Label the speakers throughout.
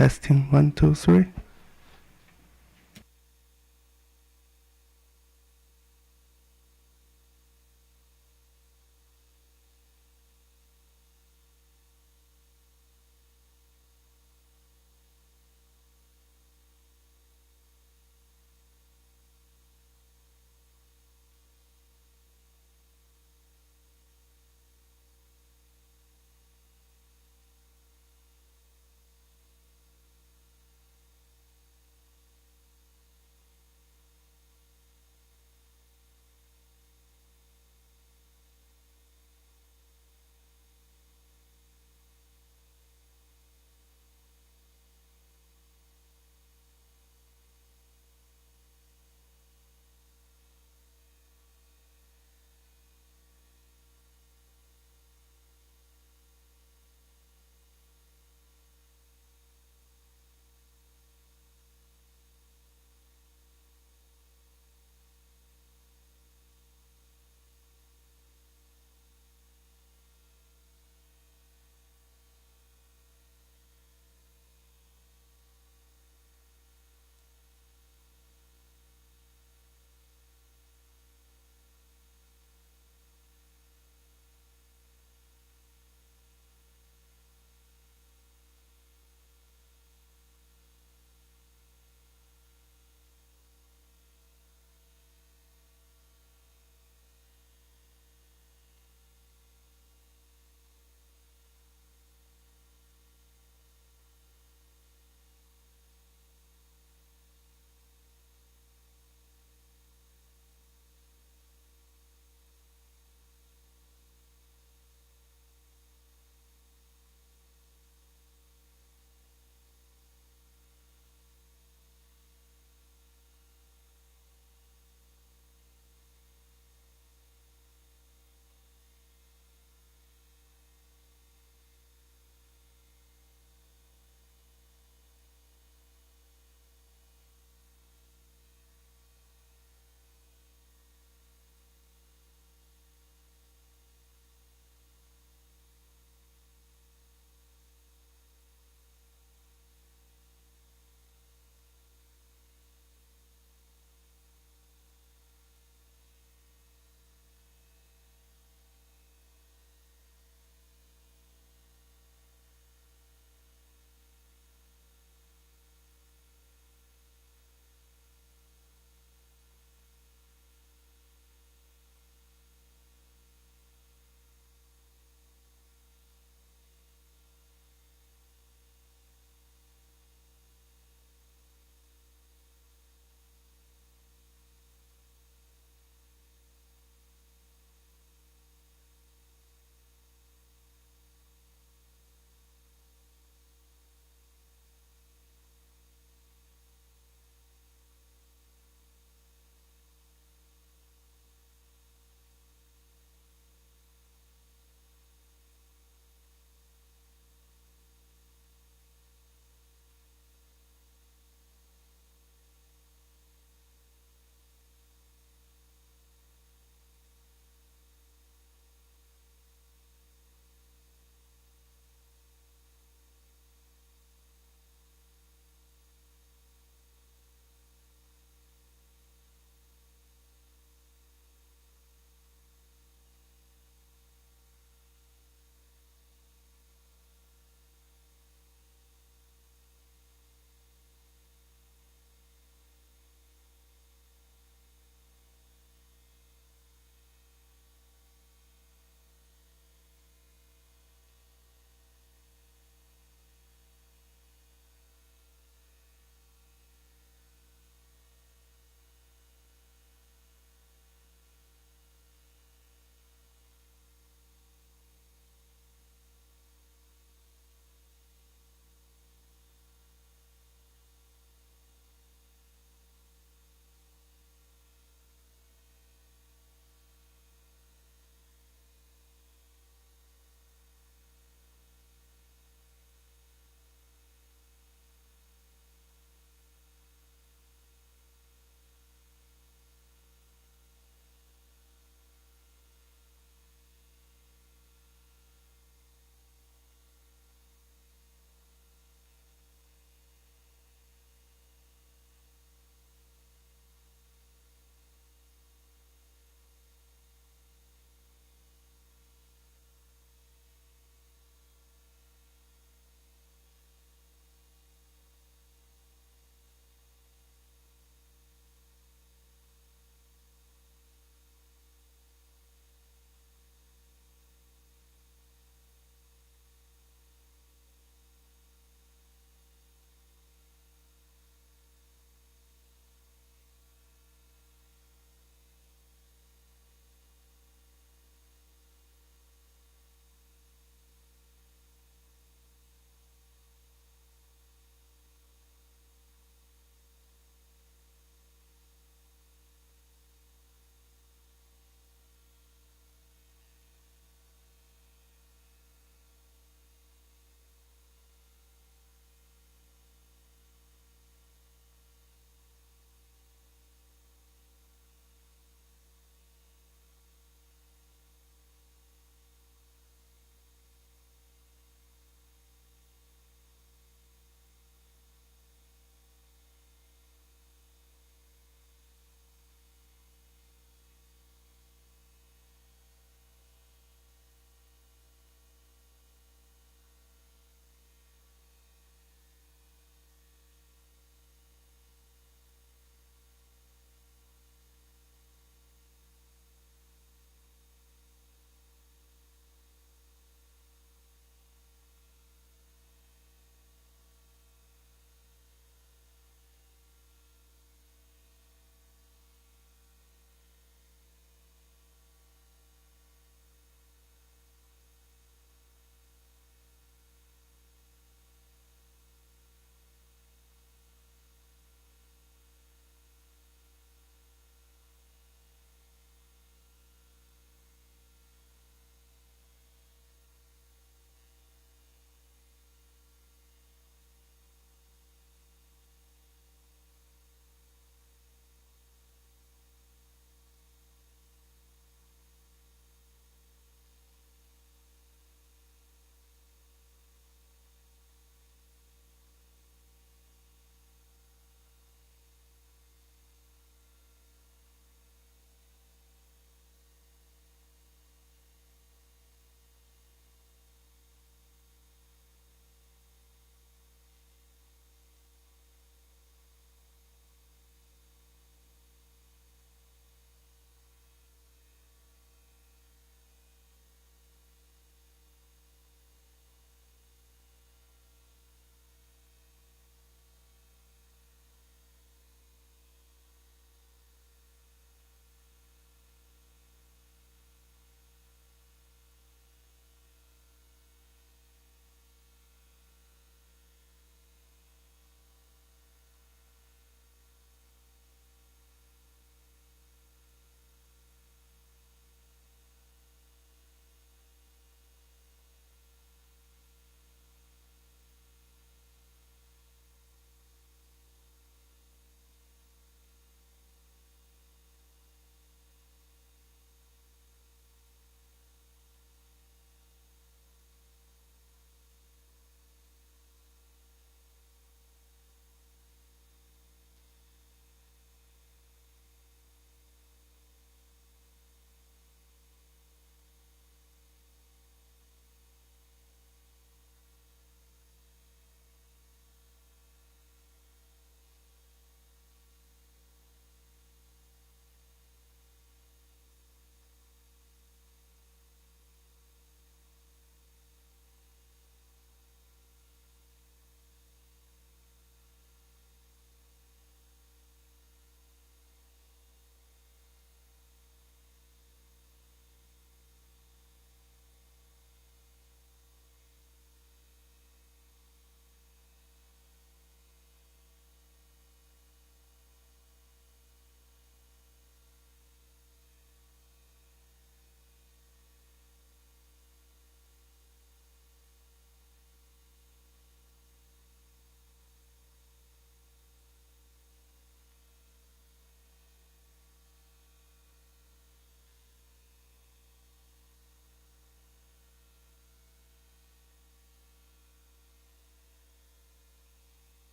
Speaker 1: Testing, one, two, three.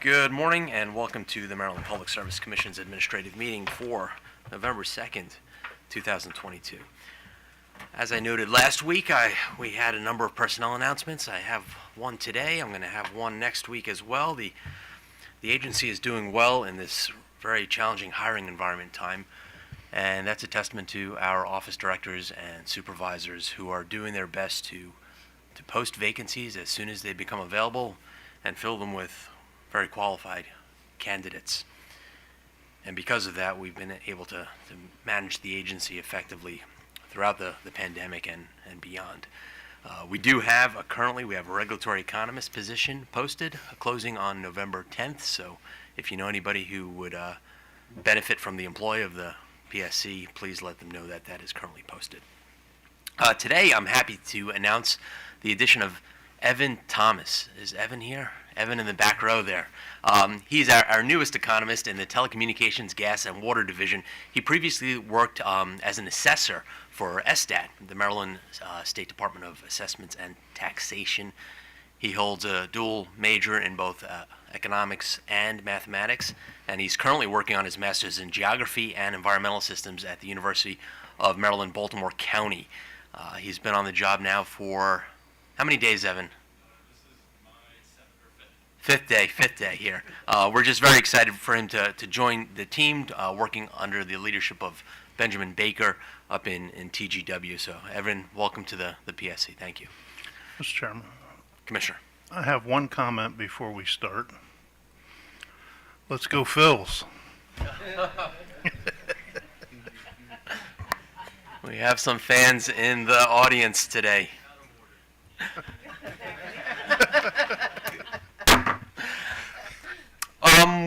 Speaker 1: Good morning and welcome to the Maryland Public Service Commission's administrative meeting for November 2nd, 2022. As I noted last week, we had a number of personnel announcements. I have one today. I'm going to have one next week as well. The agency is doing well in this very challenging hiring environment time, and that's a testament to our office directors and supervisors who are doing their best to post vacancies as soon as they become available and fill them with very qualified candidates. And because of that, we've been able to manage the agency effectively throughout the pandemic and beyond. We do have currently we have a regulatory economist position posted, closing on November 10th. So if you know anybody who would benefit from the employ of the PSC, please let them know that that is currently posted. Today, I'm happy to announce the addition of Evan Thomas. Is Evan here? Evan in the back row there. He's our newest economist in the Telecommunications, Gas, and Water Division. He previously worked as an assessor for SDAT, the Maryland State Department of Assessments and Taxation. He holds a dual major in both economics and mathematics, and he's currently working on his master's in geography and environmental systems at the University of Maryland, Baltimore County. He's been on the job now for how many days, Evan? Fifth day here. We're just very excited for him to join the team, working under the leadership of Benjamin Baker up in TGW. So, Evan, welcome to the PSC. Thank you.
Speaker 2: Mr. Chairman.
Speaker 1: Commissioner.
Speaker 2: I have one comment before we start. Let's go Phils.
Speaker 1: We have some fans in the audience today.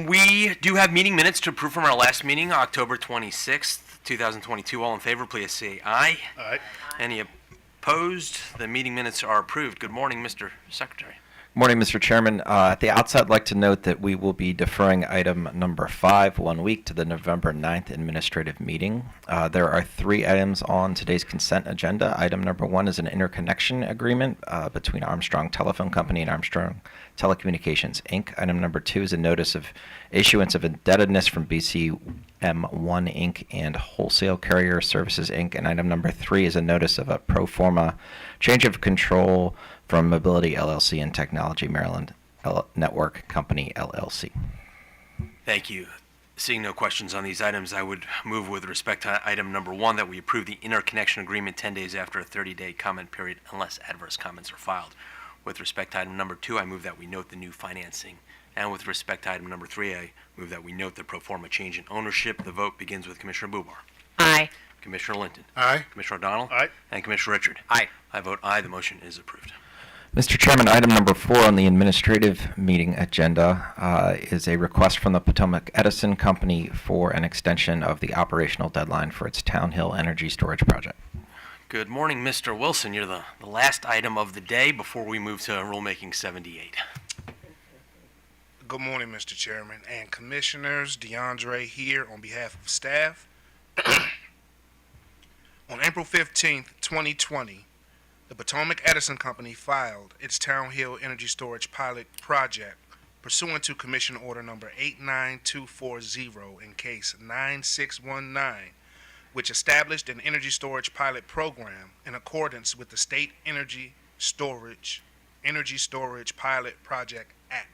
Speaker 1: We do have meeting minutes to approve from our last meeting, October 26th, 2022. All in favor, please say aye.
Speaker 2: Aye.
Speaker 1: Any opposed? The meeting minutes are approved. Good morning, Mr. Secretary.
Speaker 3: Morning, Mr. Chairman. At the outset, I'd like to note that we will be deferring item number 5 1 week to the November 9th administrative meeting. There are 3 items on today's consent agenda. Item number 1 is an interconnection agreement between Armstrong Telephone Company and Armstrong Telecommunications, Inc. Item number 2 is a notice of issuance of indebtedness from BCM1, Inc. and Wholesale Carrier Services, Inc. And item number 3 is a notice of a pro forma change of control from Mobility LLC and Technology Maryland Network Company LLC.
Speaker 1: Thank you. Seeing no questions on these items, I would move with respect to item number 1 that we approve the interconnection agreement 10 days after a 30-day comment period unless adverse comments are filed. With respect to item number 2, I move that we note the new financing. And with respect to item number 3, I move that we note the pro forma change in ownership. The vote begins with Commissioner Bubar.
Speaker 4: Aye.
Speaker 1: Commissioner Linton.
Speaker 2: Aye.
Speaker 1: Commissioner O'Donnell.
Speaker 2: Aye.
Speaker 1: And Commissioner Richard.
Speaker 4: Aye.
Speaker 1: I vote aye. The motion is approved.
Speaker 3: Mr. Chairman, item number 4 on the administrative meeting agenda is a request from the Potomac Edison Company for an extension of the operational deadline for its Town Hill energy storage project.
Speaker 1: Good morning, Mr. Wilson. You're the last item of the day before we move to Rulemaking 78.
Speaker 5: Good morning, Mr. Chairman and Commissioners. DeAndre here on behalf of staff. On April 15th, 2020, the Potomac Edison Company filed its Town Hill Energy Storage Pilot Project pursuant to Commission Order Number 89240 in Case 9619, which established an energy storage pilot program in accordance with the State Energy Storage Pilot Project Act.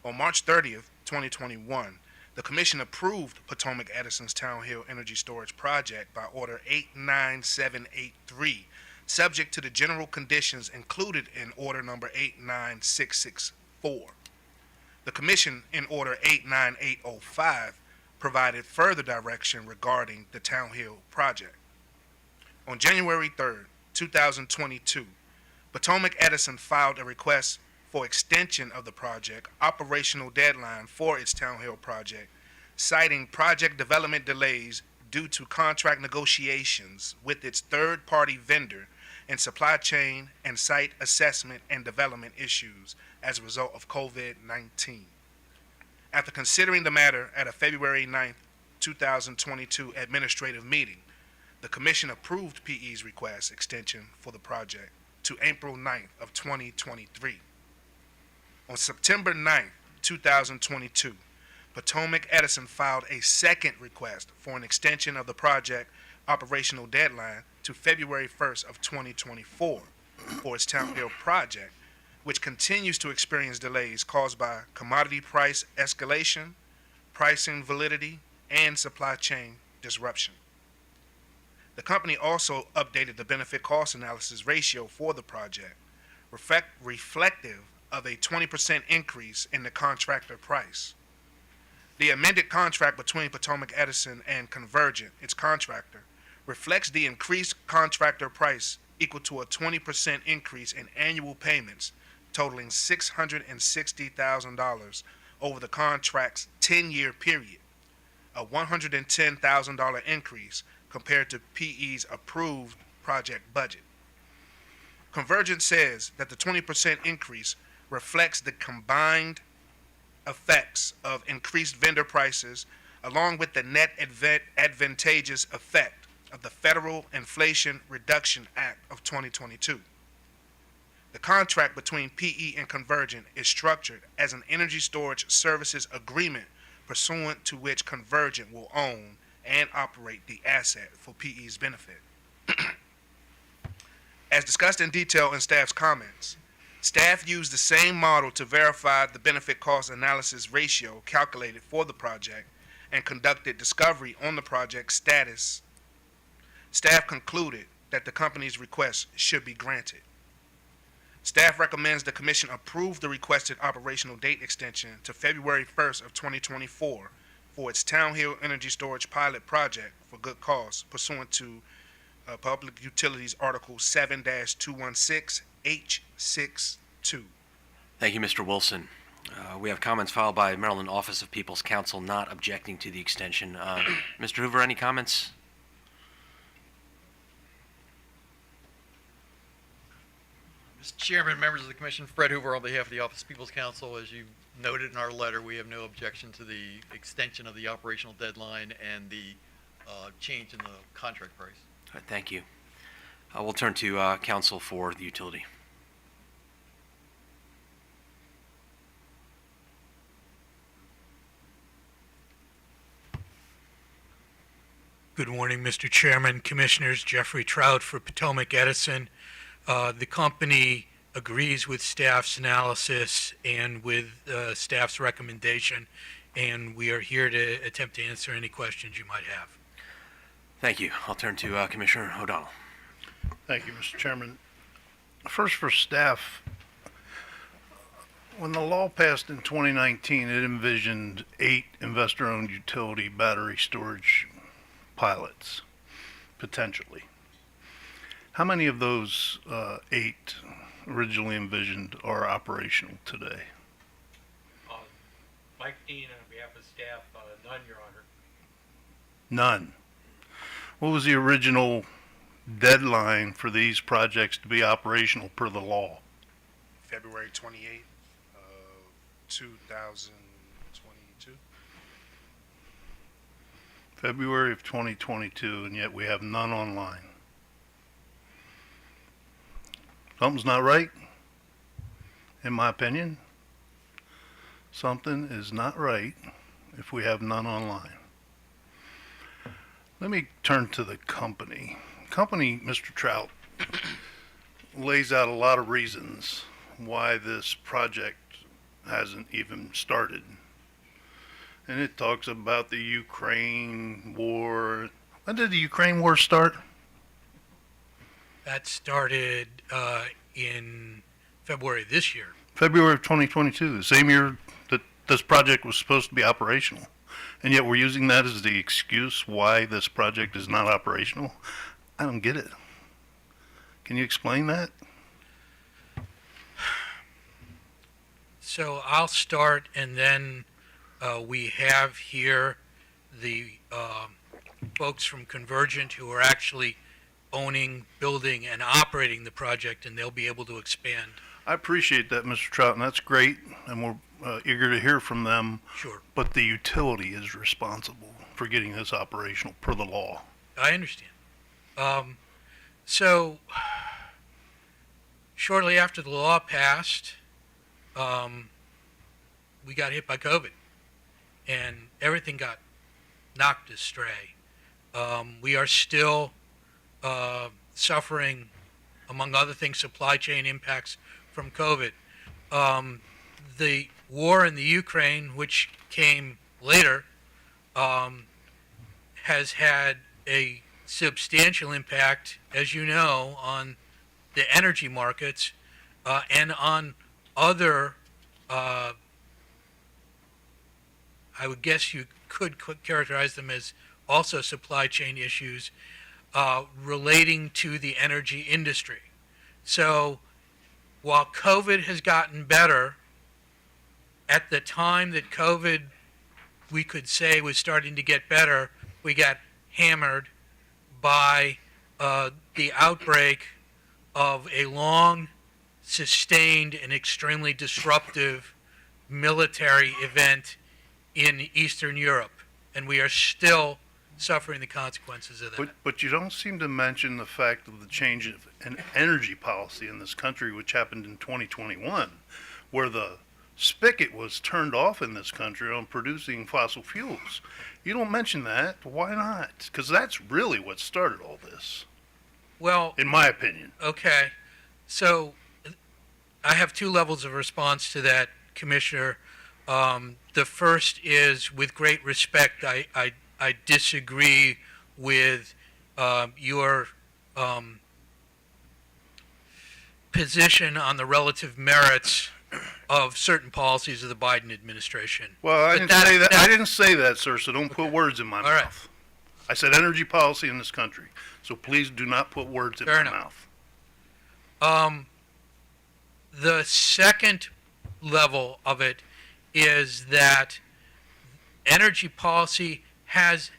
Speaker 5: On March 30th, 2021, the Commission approved Potomac Edison's Town Hill Energy Storage Project by Order 89783, subject to the general conditions included in Order Number 89664. The Commission, in Order 89805, provided further direction regarding the Town Hill project. On January 3rd, 2022, Potomac Edison filed a request for extension of the project operational deadline for its Town Hill project, citing project development delays due to contract negotiations with its third-party vendor and supply chain and site assessment and development issues as a result of COVID-19. After considering the matter at a February 9th, 2022 administrative meeting, the Commission approved PE's request extension for the project to April 9th of 2023. On September 9th, 2022, Potomac Edison filed a second request for an extension of the project operational deadline to February 1st of 2024 for its Town Hill project, which continues to experience delays caused by commodity price escalation, pricing validity, and supply chain disruption. The company also updated the benefit cost analysis ratio for the project, reflective of a 20% increase in the contractor price. The amended contract between Potomac Edison and Convergent, its contractor, reflects the increased contractor price equal to a 20% increase in annual payments totaling $660,000 over the contract's 10-year period, a $110,000 increase compared to PE's approved project budget. Convergent says that the 20% increase reflects the combined effects of increased vendor prices along with the net advantageous effect of the Federal Inflation Reduction Act of 2022. The contract between PE and Convergent is structured as an energy storage services agreement pursuant to which Convergent will own and operate the asset for PE's benefit. As discussed in detail in staff's comments, staff used the same model to verify the benefit cost analysis ratio calculated for the project and conducted discovery on the project status. Staff concluded that the company's request should be granted. Staff recommends the Commission approve the requested operational date extension to February 1st of 2024 for its Town Hill Energy Storage Pilot Project for good cause pursuant to Public Utilities Article 7-216H62.
Speaker 1: Thank you, Mr. Wilson. We have comments filed by Maryland Office of People's Counsel not objecting to the extension. Mr. Hoover, any comments?
Speaker 4: Mr. Chairman, members of the Commission, Fred Hoover on behalf of the Office of People's Counsel. As you noted in our letter, we have no objection to the extension of the operational deadline and the change in the contract price.
Speaker 1: All right, thank you. We'll turn to counsel for the utility.
Speaker 6: Good morning, Mr. Chairman, Commissioners. Jeffrey Trout for Potomac Edison. The company agrees with staff's analysis and with staff's recommendation, and we are here to attempt to answer any questions you might have.
Speaker 1: Thank you. I'll turn to Commissioner O'Donnell.
Speaker 2: Thank you, Mr. Chairman. First, for staff, when the law passed in 2019, it envisioned 8 investor-owned utility battery storage pilots, potentially. How many of those 8 originally envisioned are operational today?
Speaker 7: Mike Dean on behalf of staff, none, Your Honor.
Speaker 2: None. What was the original deadline for these projects to be operational per the law?
Speaker 5: February 28th of 2022.
Speaker 2: February of 2022, and yet we have none online. Something's not right, in my opinion. Something is not right if we have none online. Let me turn to the company. Company, Mr. Trout, lays out a lot of reasons why this project hasn't even started. And it talks about the Ukraine war. When did the Ukraine war start?
Speaker 6: That started in February this year.
Speaker 2: February of 2022, the same year that this project was supposed to be operational. And yet we're using that as the excuse why this project is not operational. I don't get it. Can you explain that?
Speaker 6: So I'll start, and then we have here the folks from Convergent who are actually owning, building, and operating the project, and they'll be able to expand.
Speaker 2: I appreciate that, Mr. Trout, and that's great, and we're eager to hear from them.
Speaker 6: Sure,
Speaker 2: But the utility is responsible for getting this operational per the law.
Speaker 6: I understand. So shortly after the law passed, we got hit by COVID, and everything got knocked astray. We are still suffering, among other things, supply chain impacts from COVID. The war in the Ukraine, which came later, has had a substantial impact, as you know, on the energy markets and on other, I would guess you could characterize them as also supply chain issues relating to the energy industry. So while COVID has gotten better, at the time that COVID, we could say, was starting to get better, we got hammered by the outbreak of a long, sustained, and extremely disruptive military event in Eastern Europe. And we are still suffering the consequences of that.
Speaker 2: But you don't seem to mention the fact of the change of an energy policy in this country, which happened in 2021, where the spigot was turned off in this country on producing fossil fuels. You don't mention that. Why not? Because that's really what started all this,
Speaker 6: Well,
Speaker 2: in my opinion.
Speaker 6: okay. So I have two levels of response to that, Commissioner. The first is, with great respect, I disagree with your position on the relative merits of certain policies of the Biden administration.
Speaker 2: Well, I
Speaker 6: But
Speaker 2: didn't say that.
Speaker 6: that-
Speaker 2: I didn't say that, sir. So don't put words in my
Speaker 6: All right.
Speaker 2: mouth. I said energy policy in this country. So please do not put words in
Speaker 6: Fair
Speaker 2: my
Speaker 6: enough.
Speaker 2: mouth.
Speaker 6: The second level of it is that energy policy has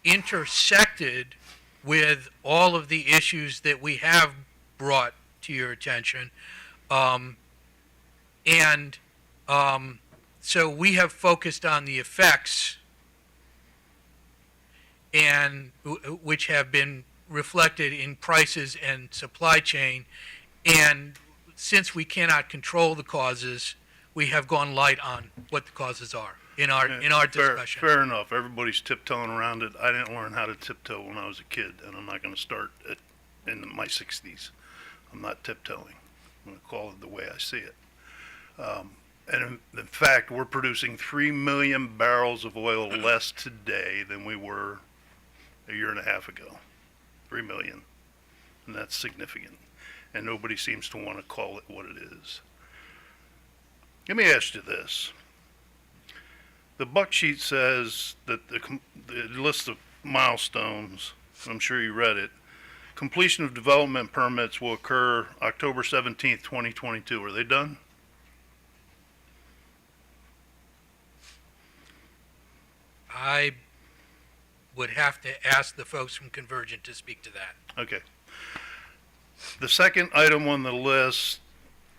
Speaker 6: intersected with all of the issues that we have brought to your attention. So we have focused on the effects, and which have been reflected in prices and supply chain. And since we cannot control the causes, we have gone light on what the causes are in our discussion.
Speaker 2: Fair enough. Everybody's tiptoeing around it. I didn't learn how to tiptoe when I was a kid, and I'm not going to start in my 60s. I'm not tiptoeing. I'm going to call it the way I see it. And in fact, we're producing 3 million barrels of oil less today than we were a year and a half ago. 3 million. And that's significant. And nobody seems to want to call it what it is. Let me ask you this. The buck sheet says that the list of milestones, I'm sure you read it, completion of development permits will occur October 17th, 2022. Are they done?
Speaker 6: I would have to ask the folks from Convergent to speak to that.
Speaker 2: Okay. The second item on the list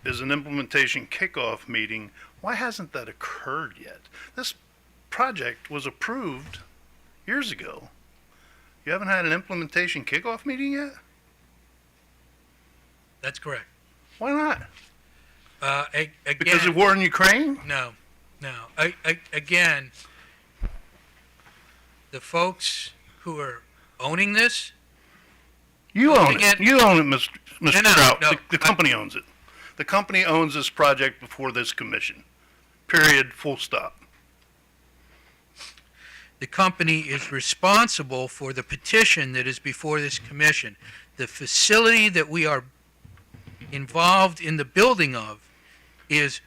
Speaker 2: is an implementation kickoff meeting. Why hasn't that occurred yet? This project was approved years ago. You haven't had an implementation kickoff meeting yet?
Speaker 6: That's correct.
Speaker 2: Why not?
Speaker 6: Again,
Speaker 2: Because of war in Ukraine?
Speaker 6: no. Again, the folks who are owning this,
Speaker 2: You own
Speaker 6: Again-
Speaker 2: it. You own it, Mr.
Speaker 6: No,
Speaker 2: Trout.
Speaker 6: no,
Speaker 2: The company owns it. The company owns this project before this commission. Period. Full stop.
Speaker 6: the company is responsible for the petition that is before this commission. The facility that we are involved in the building of is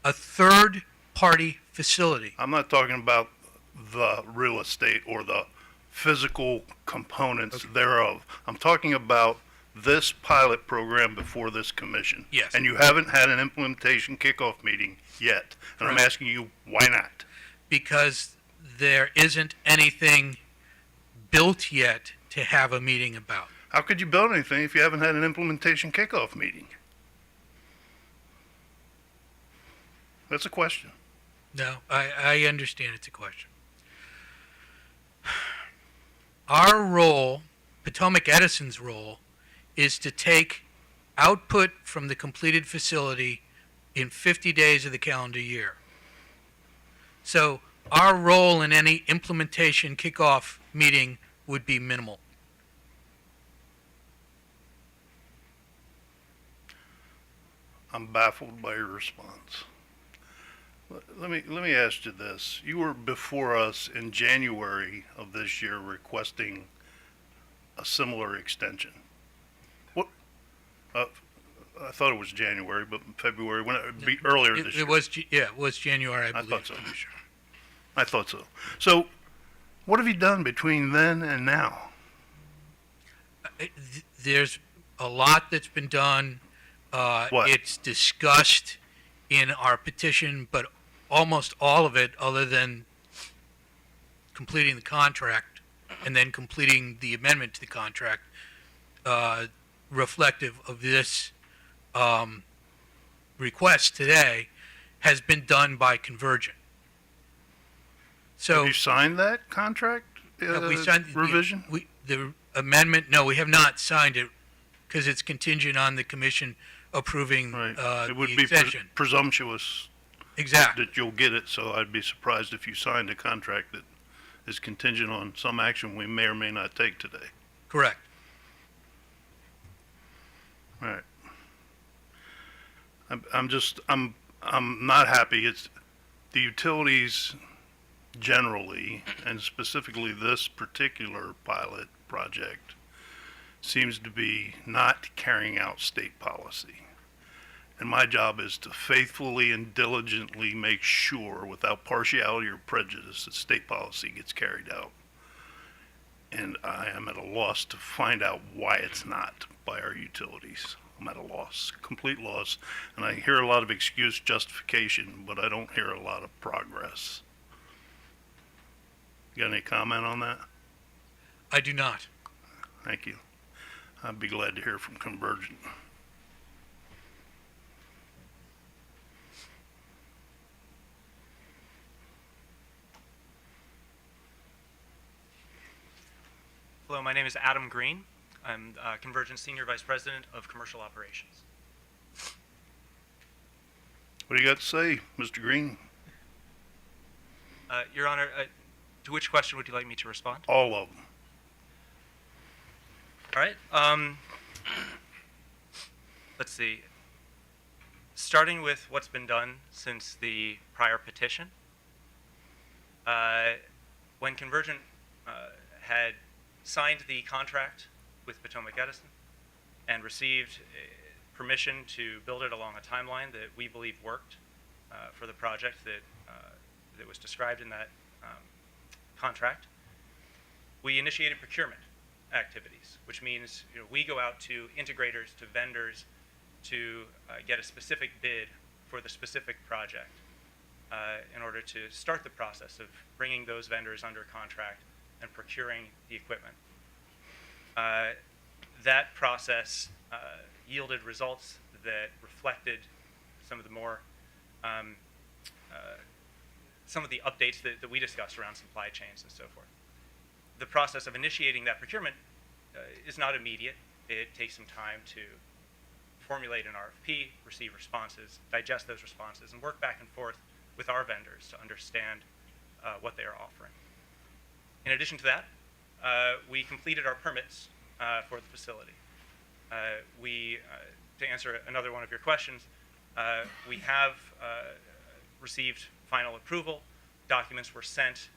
Speaker 6: a third-party facility.
Speaker 2: I'm not talking about the real estate or the physical components thereof. I'm talking about this pilot program before this commission.
Speaker 6: Yes.
Speaker 2: And you haven't had an implementation kickoff meeting yet. And I'm
Speaker 6: Right.
Speaker 2: asking you, why not?
Speaker 6: Because there isn't anything built yet to have a meeting about.
Speaker 2: How could you build anything if you haven't had an implementation kickoff meeting? That's a question.
Speaker 6: No, I understand it's a question. Our role, Potomac Edison's role, is to take output from the completed facility in 50 days of the calendar year. So our role in any implementation kickoff meeting would be minimal.
Speaker 2: I'm baffled by your response. Let me ask you this. You were before us in January of this year requesting a similar extension. What, I thought it was January, but February, when it be earlier this year.
Speaker 6: It was January, I
Speaker 2: I
Speaker 6: believe.
Speaker 2: thought so. I thought so. So, what have you done between then and now?
Speaker 6: There's a lot that's been done.
Speaker 2: What?
Speaker 6: It's discussed in our petition, but almost all of it, other than completing the contract and then completing the amendment to the contract, reflective of this request today, has been done by Convergent. So
Speaker 2: Have you signed that contract
Speaker 6: we signed
Speaker 2: revision?
Speaker 6: the amendment. No, we have not signed it because it's contingent on the commission approving
Speaker 2: Right.
Speaker 6: the
Speaker 2: It would be
Speaker 6: extension.
Speaker 2: presumptuous
Speaker 6: Exactly.
Speaker 2: that you'll get it, so I'd be surprised if you signed a contract that is contingent on some action we may or may not take today.
Speaker 6: Correct.
Speaker 2: All right. I'm not happy. It's the utilities generally, and specifically this particular pilot project, seems to be not carrying out state policy. And my job is to faithfully and diligently make sure, without partiality or prejudice, that state policy gets carried out. And I am at a loss to find out why it's not by our utilities. I'm at a loss, complete loss. And I hear a lot of excuse justification, but I don't hear a lot of progress. You got any comment on that?
Speaker 6: I do not.
Speaker 2: Thank you. I'd be glad to hear from Convergent.
Speaker 8: Hello, my name is Adam Green. I'm Convergent Senior Vice President of Commercial Operations.
Speaker 2: What do you got to say, Mr. Green?
Speaker 8: Your Honor, to which question would you like me to respond?
Speaker 2: All of them.
Speaker 8: All right. Let's see. Starting with what's been done since the prior petition. When Convergent had signed the contract with Potomac Edison and received permission to build it along a timeline that we believe worked for the project that was described in that contract, we initiated procurement activities, which means we go out to integrators, to vendors, to get a specific bid for the specific project in order to start the process of bringing those vendors under contract and procuring the equipment. That process yielded results that reflected some of the more some of the updates that we discussed around supply chains and so forth. The process of initiating that procurement is not immediate. It takes some time to formulate an RFP, receive responses, digest those responses, and work back and forth with our vendors to understand what they are offering. In addition to that, we completed our permits for the facility. To answer another one of your questions, we have received final approval. Documents were sent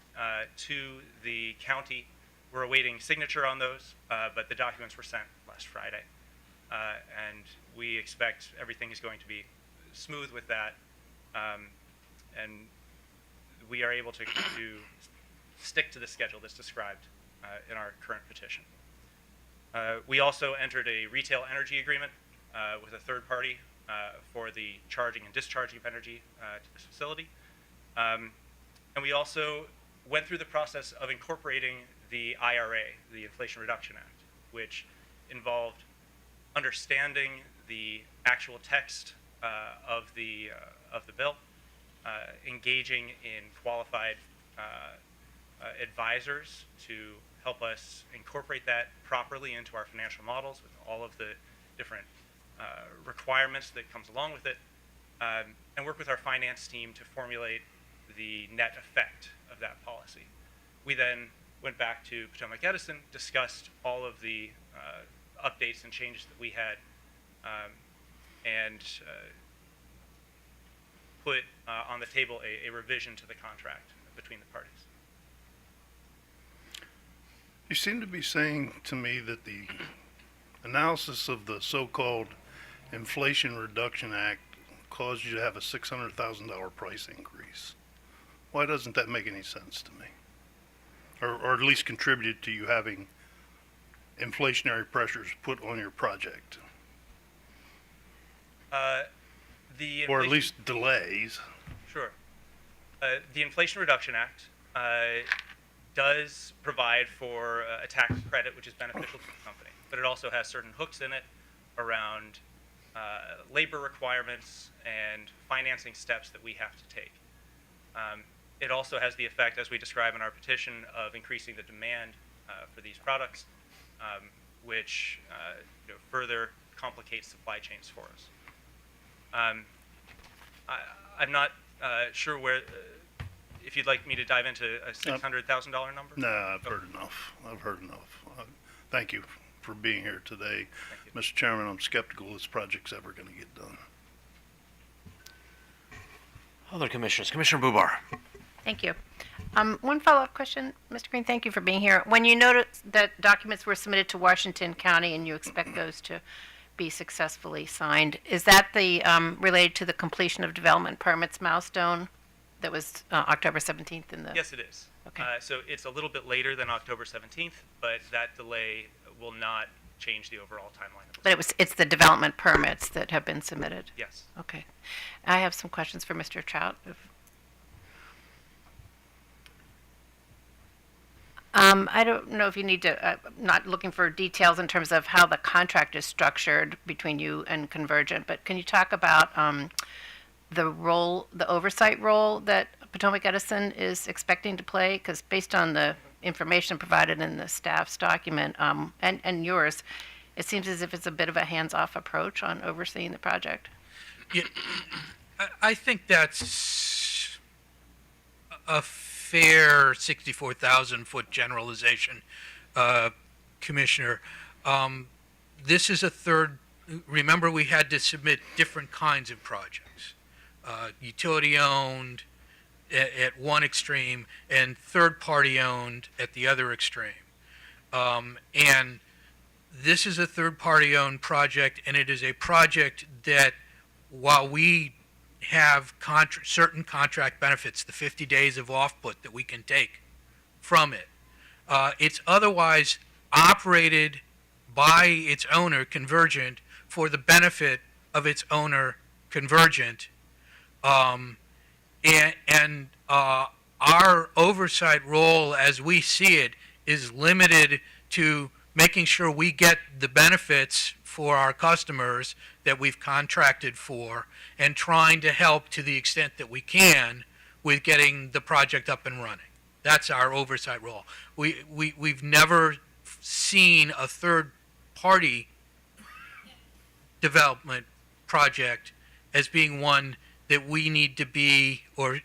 Speaker 8: to the county. We're awaiting signature on those, but the documents were sent last Friday. And we expect everything is going to be smooth with that. And we are able to stick to the schedule that's described in our current petition. We also entered a retail energy agreement with a third party for the charging and discharging of energy to this facility. And we also went through the process of incorporating the IRA, the Inflation Reduction Act, which involved understanding the actual text of the bill, engaging in qualified advisors to help us incorporate that properly into our financial models with all of the different requirements that comes along with it, and work with our finance team to formulate the net effect of that policy. We then went back to Potomac Edison, discussed all of the updates and changes that we had, and put on the table a revision to the contract between the parties.
Speaker 2: You seem to be saying to me that the analysis of the so-called Inflation Reduction Act caused you to have a $600,000 price increase. Why doesn't that make any sense to me? Or at least contributed to you having inflationary pressures put on your project? Or at least delays?
Speaker 8: Sure. The Inflation Reduction Act does provide for a tax credit which is beneficial to the company, but it also has certain hooks in it around labor requirements and financing steps that we have to take. It also has the effect, as we describe in our petition, of increasing the demand for these products, which further complicates supply chains for us. I'm not sure where, if you'd like me to dive into a $600,000 number?
Speaker 2: No, I've heard enough. Thank you for being here today. Mr. Chairman, I'm skeptical this project's ever going to get done.
Speaker 1: Other commissioners. Commissioner Bubar.
Speaker 9: Thank you. One follow-up question, Mr. Green. Thank you for being here. When you noted that documents were submitted to Washington County and you expect those to be successfully signed, is that the related to the completion of development permits milestone that was October 17th in the?
Speaker 8: Yes, it is.
Speaker 9: Okay.
Speaker 8: So it's a little bit later than October 17th, but that delay will not change the overall timeline.
Speaker 9: But it's the development permits that have been submitted?
Speaker 8: Yes.
Speaker 9: Okay. I have some questions for Mr. Trout. I don't know if you need to, not looking for details in terms of how the contract is structured between you and Convergent, but can you talk about the oversight role that Potomac Edison is expecting to play? Because based on the information provided in the staff's document and yours, it seems as if it's a bit of a hands-off approach on overseeing the project.
Speaker 6: Yeah, I think that's a fair 64,000-foot generalization, Commissioner. This is a third. Remember, we had to submit different kinds of projects, utility-owned at one extreme and third-party owned at the other extreme. And this is a third-party owned project, and it is a project that, while we have certain contract benefits, the 50 days of off-put that we can take from it, it's otherwise operated by its owner, Convergent, for the benefit of its owner, Convergent. And our oversight role, as we see it, is limited to making sure we get the benefits for our customers that we've contracted for, and trying to help to the extent that we can with getting the project up and running. That's our oversight role. We've never seen a third-party development project as being one that we need to be, or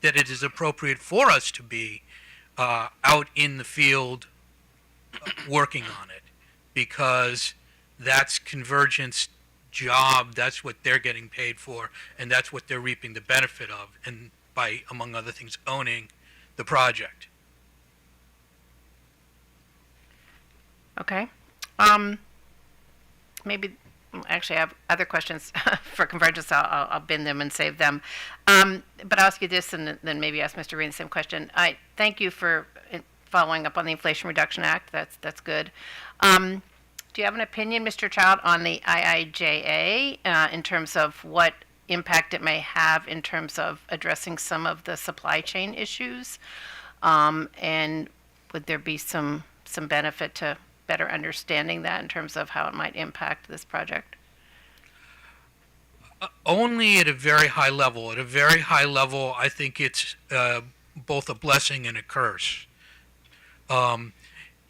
Speaker 6: that it is appropriate for us to be out in the field working on it, because that's Convergent's job, that's what they're getting paid for, and that's what they're reaping the benefit of, and by, among other things, owning the project.
Speaker 9: Okay. Maybe, actually, I have other questions for Convergence. I'll bin them and save them. But I'll ask you this, and then maybe ask Mr. Green the same question. I thank you for following up on the Inflation Reduction Act. That's good. Do you have an opinion, Mr. Child, on the IIJA in terms of what impact it may have in terms of addressing some of the supply chain issues? And would there be some benefit to better understanding that in terms of how it might impact this project?
Speaker 6: Only at a very high level. At a very high level, I think it's both a blessing and a curse.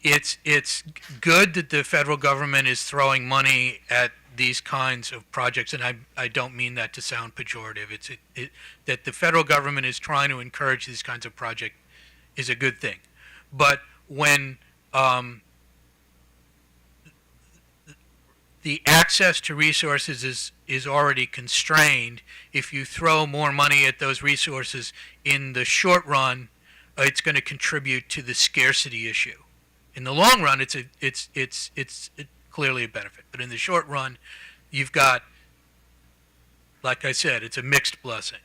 Speaker 6: It's good that the federal government is throwing money at these kinds of projects, and I don't mean that to sound pejorative. That the federal government is trying to encourage these kinds of projects is a good thing. But when the access to resources is already constrained, if you throw more money at those resources in the short run, it's going to contribute to the scarcity issue. In the long run, it's clearly a benefit. But in the short run, you've got, like I said, it's a mixed blessing.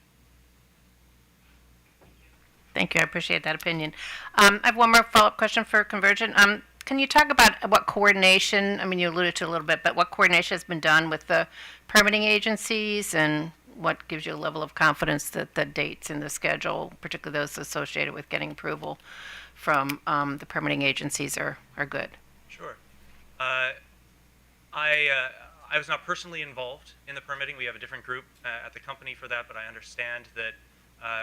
Speaker 9: Thank you. I appreciate that opinion. I have one more follow-up question for Convergent. Can you talk about what coordination, I mean, you alluded to it a little bit, but what coordination has been done with the permitting agencies, and what gives you a level of confidence that the dates in the schedule, particularly those associated with getting approval from the permitting agencies, are good?
Speaker 8: Sure. I was not personally involved in the permitting. We have a different group at the company for that, but I understand that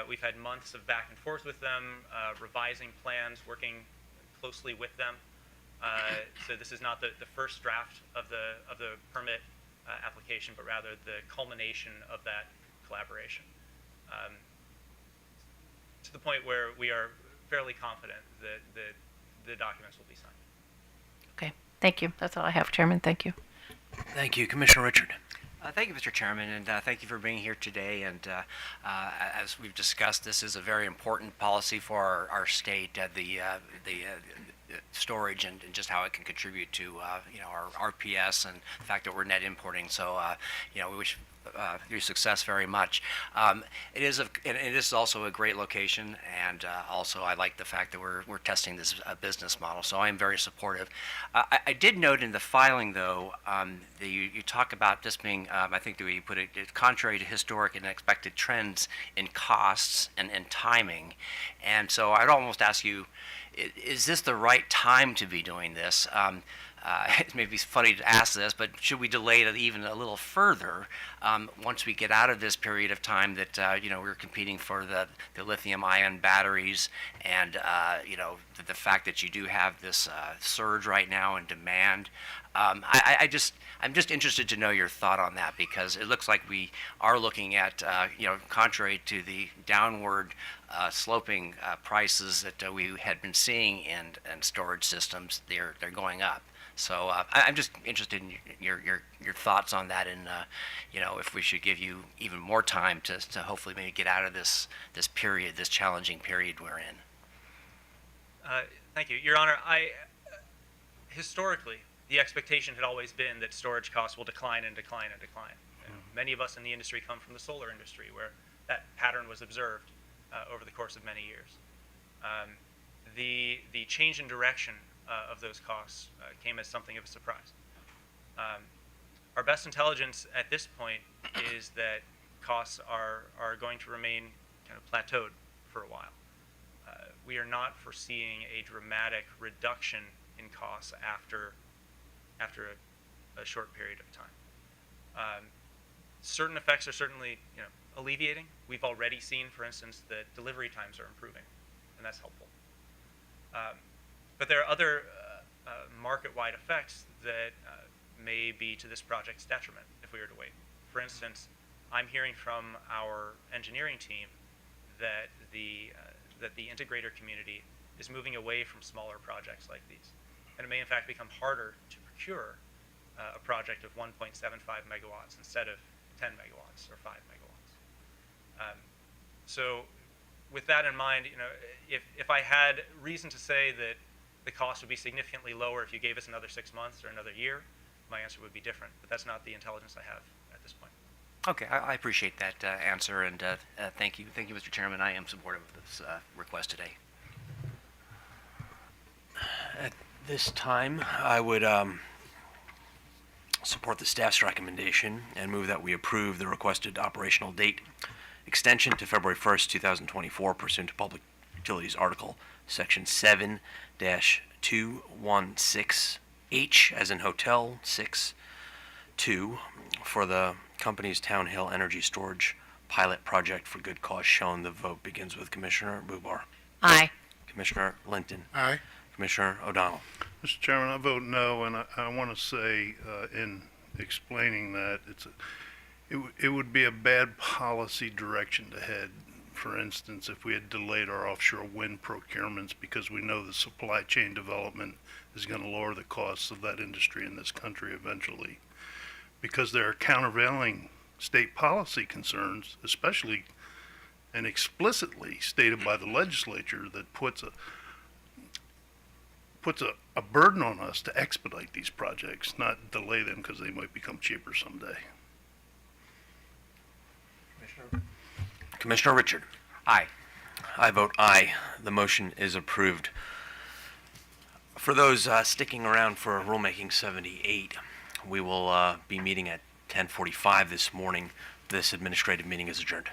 Speaker 8: we've had months of back and forth with them, revising plans, working closely with them. So this is not the first draft of the permit application, but rather the culmination of that collaboration. To the point where we are fairly confident that the documents will be signed.
Speaker 9: Okay. Thank you. That's all I have, Chairman. Thank you.
Speaker 1: Thank you. Commissioner Richard.
Speaker 10: Thank you, Mr. Chairman, and thank you for being here today. And as we've discussed, this is a very important policy for our state, the storage and just how it can contribute to our RPS and the fact that we're net importing. So we wish your success very much. It is also a great location, and also I like the fact that we're testing this business model. So I am very supportive. I did note in the filing, though, that you talk about this being, I think the way you put it, contrary to historic and expected trends in costs and timing. And so I'd almost ask you, is this the right time to be doing this? It may be funny to ask this, but should we delay it even a little further once we get out of this period of time that we're competing for the lithium-ion batteries, and the fact that you do have this surge right now in demand? I'm just interested to know your thought on that, because it looks like we are looking at contrary to the downward sloping prices that we had been seeing in storage systems, they're going up. So I'm just interested in your thoughts on that, and if we should give you even more time to hopefully maybe get out of this period, this challenging period we're in.
Speaker 8: Thank you, Your Honor. Historically, the expectation had always been that storage costs will decline and decline and decline. And many of us in the industry come from the solar industry, where that pattern was observed over the course of many years. The change in direction of those costs came as something of a surprise. Our best intelligence at this point is that costs are going to remain kind of plateaued for a while. We are not foreseeing a dramatic reduction in costs after a short period of time. Certain effects are certainly alleviating. We've already seen, for instance, that delivery times are improving, and that's helpful. But there are other market-wide effects that may be to this project's detriment if we were to wait. For instance, I'm hearing from our engineering team that the integrator community is moving away from smaller projects like these. And it may in fact become harder to procure a project of 1.75 megawatts instead of 10 megawatts or 5 megawatts. So with that in mind, if I had reason to say that the cost would be significantly lower if you gave us another 6 months or another year, my answer would be different. But that's not the intelligence I have at this point.
Speaker 10: Okay, I appreciate that answer, and thank you, Mr. Chairman. I am supportive of this request today.
Speaker 1: At this time, I would support the staff's recommendation and move that we approve the requested operational date extension to February 1st, 2024, pursuant to Public Utilities Article Section 7-216H, as in hotel, 6-2, for the company's Town Hill Energy Storage pilot project for good cause shown. The vote begins with Commissioner Bubar.
Speaker 9: Aye.
Speaker 1: Commissioner Linton.
Speaker 5: Aye.
Speaker 1: Commissioner O'Donnell.
Speaker 2: Mr. Chairman, I vote no, and I want to say in explaining that it would be a bad policy direction to head. For instance, if we had delayed our offshore wind procurements because we know the supply chain development is going to lower the costs of that industry in this country eventually. Because there are countervailing state policy concerns, especially and explicitly stated by the legislature, that puts a burden on us to expedite these projects, not delay them because they might become cheaper someday.
Speaker 1: Commissioner Richard.
Speaker 10: Aye.
Speaker 1: I vote aye. The motion is approved. For those sticking around for Rulemaking 78, we will be meeting at 10:45 this morning. This administrative meeting is adjourned.